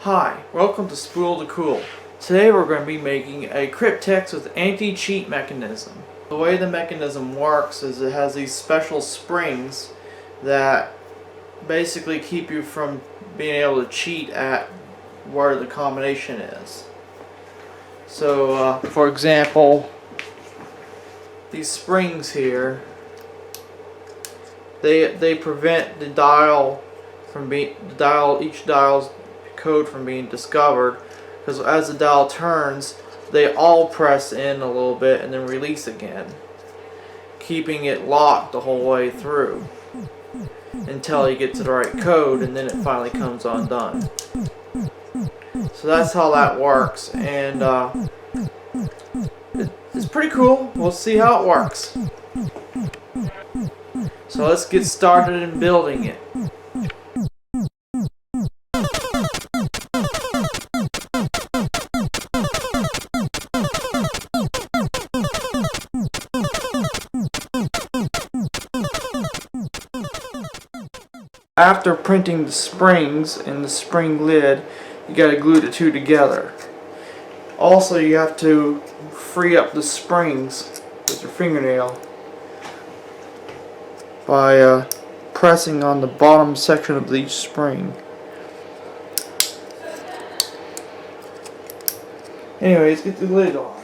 Hi, welcome to Spool2kool. Today we're going to be making a Cryptex with anti-cheat mechanism. The way the mechanism works is it has these special springs that basically keep you from being able to cheat at where the combination is. So, for example, these springs here, they prevent the dial from being each dial's code from being discovered, because as the dial turns, they all press in a little bit and then release again, keeping it locked the whole way through until you get to the right code, and then it finally comes undone. So that's how that works, and it's pretty cool. We'll see how it works. So let's get started in building it. After printing the springs and the spring lid, you got to glue the two together. Also, you have to free up the springs with your fingernail by pressing on the bottom section of each spring. Anyways, get the lid on.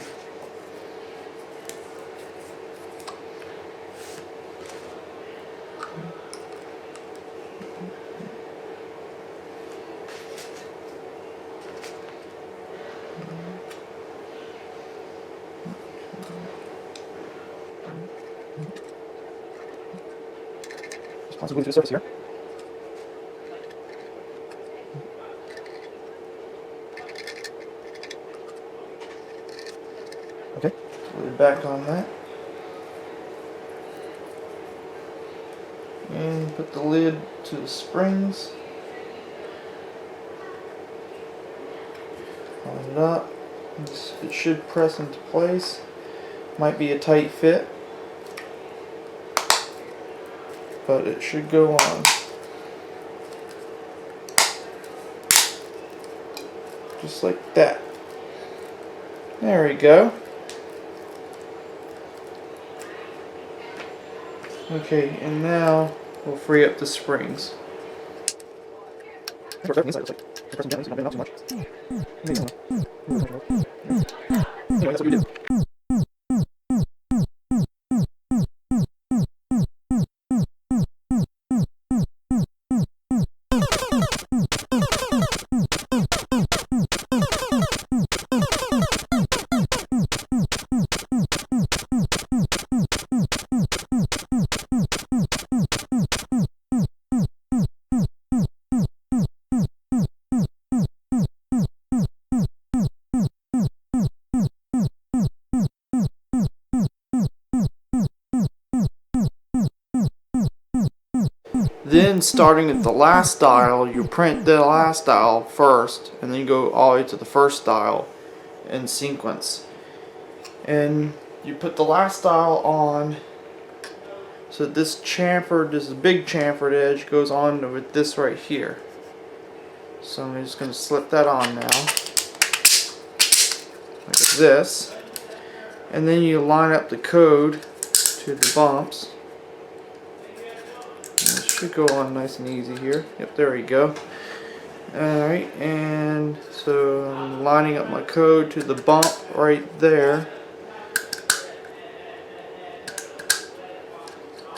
Possibly to the surface here. Okay, put it back on that. And put the lid to the springs. Line it up. It should press into place. Might be a tight fit, but it should go on. Just like that. There we go. Okay, and now we'll free up the springs. Anyway, that's what we do. Then, starting at the last dial, you print the last dial first, and then you go all the way to the first dial in sequence. And you put the last dial on, so this big chamfered edge goes on with this right here. So I'm just going to slip that on now, like this. And then you line up the code to the bumps. It should go on nice and easy here. Yep, there we go. Alright, and so I'm lining up my code to the bump right there.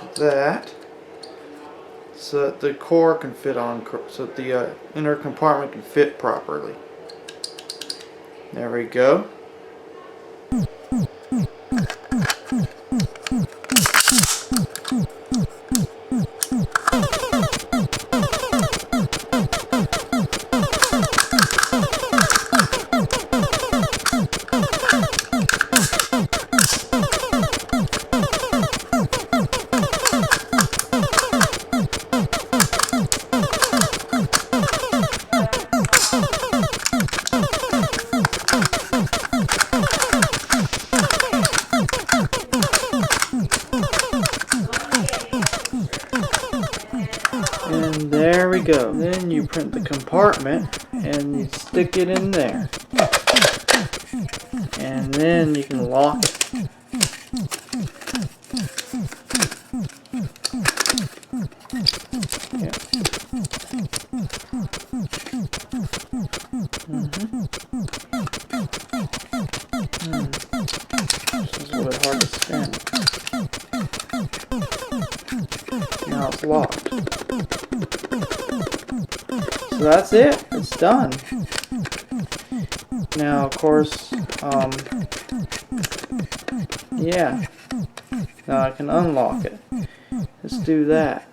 Like that. So that the core can fit on, so that the inner compartment can fit properly. There we go. print the compartment and you stick it in there. And then you can lock it. Yeah. This is a little bit hard to spin. Now it's locked. So that's it. It's done. Now, of course, yeah. Now I can unlock it. Let's do that.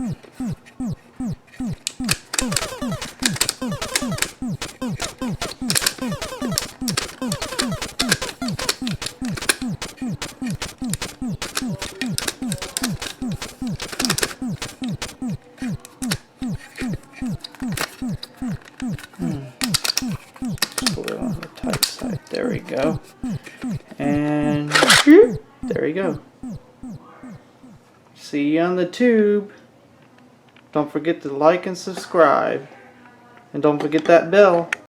Put it on the tight side. There we go. And there we go. See you on the tube. Don't forget to like and subscribe. And don't forget that bell.